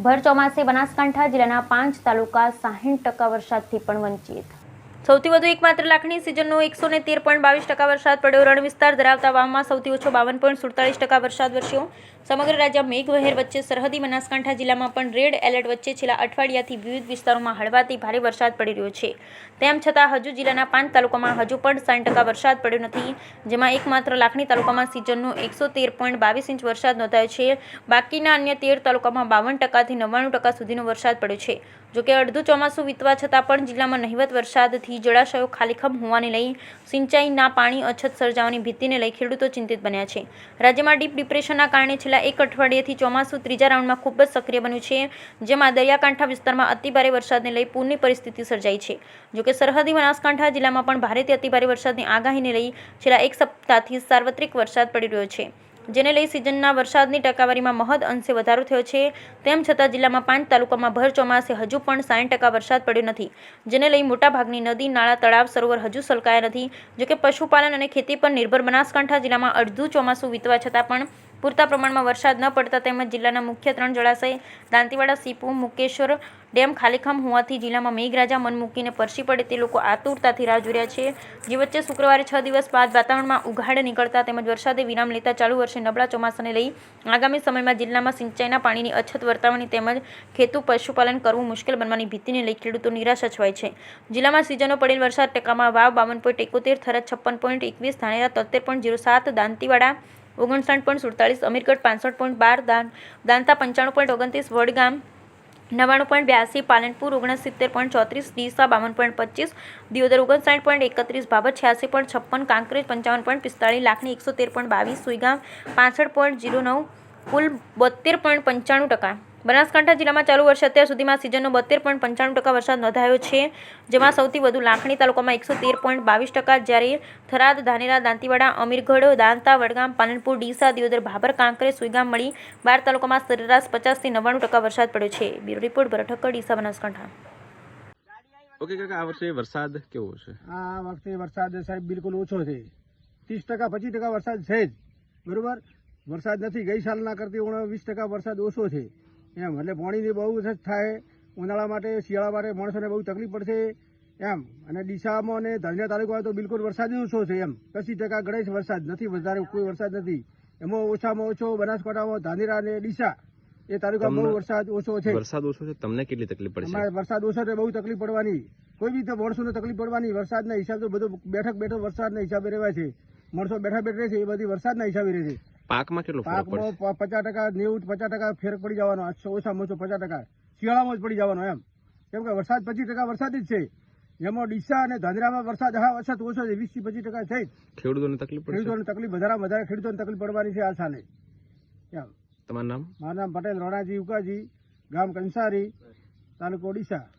ભર ચોમાસે બનાસકાંઠા જિલ્લાના 5 તાલુકા 60% વરસાદથી પણ વંચિત। સૌથી વધુ એકમાત્ર લાખણી સિઝનનો 113.22% વરસાદ પડ્યો। રણ વિસ્તાર ધરાવતા વાવમાં સૌથી ઓછો 52.47% વરસાદ વરસ્યો। સમગ્ર રાજ્ય મેઘવહેર વચ્ચે સરહદી બનાસકાંઠા જિલ્લામાં પણ રેડ એલર્ટ વચ્ચે છેલ્લા અઠવાડિયાથી વિવિધ વિસ્તારોમાં હળવાથી ભારે વરસાદ પડી રહ્યો છે। તેમ છતાં હજુ જિલ્લાના 5 તાલુકામાં હજુ પણ 60% વરસાદ પડ્યો નથી, જેમાં એકમાત્ર લાખણી તાલુકામાં સિઝનનો 113.22 ઇંચ વરસાદ નોંધાયો છે। બાકીના અન્ય 13 તાલુકામાં 52% થી 99% સુધીનો વરસાદ પડ્યો છે। જોકે અડધું ચોમાસું વીતવા છતાં પણ જિલ્લામાં નહિવત વરસાદથી જળાશયો ખાલીખમ હોવાને લઈ સિંચાઈના પાણી અછત સર્જાવાની ભીતિને લઈ ખેડૂતો ચિંતિત બન્યા છે। રાજ્યમાં ડીપ ડિપ્રેશનના કારણે છેલ્લા એક અઠવાડિયાથી ચોમાસું ત્રીજા રાઉન્ડમાં ખૂબ જ સક્રિય બન્યું છે, જેમાં દરિયાકાંઠા વિસ્તારમાં અતિભારે વરસાદને લઈ પૂરની પરિસ્થિતિ સર્જાઈ છે। જોકે સરહદી બનાસકાંઠા જિલ્લામાં પણ ભારેથી અતિભારે વરસાદની આગાહીને લઈ છેલ્લા એક સપ્તાહથી સાર્વત્રિક વરસાદ પડી રહ્યો છે, જેને લઈ સિઝનના વરસાદની ટકાવારીમાં મહદ અંશે વધારો થયો છે। તેમ છતાં જિલ્લામાં 5 તાલુકામાં ભર ચોમાસે હજુ પણ 60% વરસાદ પડ્યો નથી, જેને લઈ મોટાભાગની નદી, નાળા, તળાવ, સરોવર હજુ છલકાયા નથી। જોકે પશુપાલન અને ખેતી પર નિર્ભર બનાસકાંઠા જિલ્લામાં અડધું ચોમાસું વીતવા છતાં પણ પૂરતા પ્રમાણમાં વરસાદ ન પડતા તેમજ જિલ્લાના મુખ્ય 3 જળાશય દાંતીવાડા, સીપુ, મુકેશ્વર ડેમ ખાલીખમ હોવાથી જિલ્લામાં મેઘરાજા મન મૂકીને પરસી પડે તે લોકો આતુરતાથી રાહ જોઈ રહ્યા છે। જે વચ્ચે શુક્રવારે 6 દિવસ બાદ વાતાવરણમાં ઉઘાડ નીકળતા તેમજ વરસાદે વિરામ લેતા ચાલુ વર્ષે નબળા ચોમાસાને લઈ આગામી સમયમાં જિલ્લામાં સિંચાઈના પાણીની અછત વર્તાવાની તેમજ ખેતુ પશુપાલન કરવું મુશ્કેલ બનવાની ભીતિને લઈ ખેડૂતો નિરાશા છવાઈ છે। જિલ્લામાં સિઝનનો પડેલ વરસાદ ટકામાં વાવ 52.71, થરાદ 56.21, ધાનેરા 73.07, દાંતીવાડા 59.47, અમીરગઢ 65.12, દાંતા 95.29, વડગામ 99.82, પાલનપુર 69.34, ડીસા 52.25, દિયોદર 59.31, બાબત 86.56, કાંકરેજ 55.45, લાખણી 113.22, સુઈગામ 65.09, કુલ 72.95%। બનાસકાંઠા જિલ્લામાં ચાલુ વર્ષે અત્યાર સુધીમાં સિઝનનો 72.95% વરસાદ નોંધાયો છે, જેમાં સૌથી વધુ લાખણી તાલુકામાં 113.22%, જ્યારે થરાદ, ધાનેરા, દાંતીવાડા, અમીરગઢ, દાંતા, વડગામ, પાલનપુર, ડીસા, દિયોદર, ભાભર, કાંકરેજ, સુઈગામ મળી 12 તાલુકામાં સરેરાશ 50 થી 99% વરસાદ પડ્યો છે। બ્યુરો રિપોર્ટ ભરત ઠક્કર, ડીસા, બનાસકાંઠા। ઓકે કાકા, આ વર્ષે વરસાદ કેવો છે? આ વખતે વરસાદ સાહેબ બિલકુલ ઓછો છે। 30% 25% વરસાદ છે જ, બરોબર। વરસાદ નથી, ગઈ સાલના કરતી 20% વરસાદ ઓછો છે એમ। એટલે પાણીની બહુ અછત થાય, ઉનાળા માટે, શિયાળા માટે માણસોને બહુ તકલીફ પડશે એમ। અને ડીસામાં અને ધાનેરા તાલુકામાં તો બિલકુલ વરસાદ ઓછો છે એમ। 80% ગણેશ વરસાદ નથી, વધારે કોઈ વરસાદ નથી એમાં। ઓછામાં ઓછો બનાસકાંઠામાં ધાનેરા અને ડીસા એ તાલુકામાં બહુ વરસાદ ઓછો છે। વરસાદ ઓછો છે, તમને કેટલી તકલીફ પડશે? અમારે વરસાદ ઓછો છે, બહુ તકલીફ પડવાની, કોઈ બી માણસોને તકલીફ પડવાની। વરસાદના હિસાબ તો બધું બેઠક વરસાદના હિસાબે રહેવાય છે, માણસો બેઠા રહે છે, એ બધી વરસાદના હિસાબે રહે છે। પાકમાં કેટલો ફરક પડશે? પાકમાં 50% ફેર પડી જવાનો, ઓછામાં ઓછો 50% શિયાળામાં જ પડી જવાનો એમ। કેમ કે વરસાદ 25% વરસાદ જ છે, જેમાં ડીસા અને ધાનેરામાં વરસાદ અછત ઓછો છે, 20 થી 25% છે। ખેડૂતોને તકલીફ પડશે? ખેડૂતોને તકલીફ વધારે ખેડૂતોને તકલીફ પડવાની છે આ સાલે એમ। તમારું નામ? મારું નામ પટેલ રોણાજી ઉકાજી, ગામ કંસારી, તાલુકો ડીસા।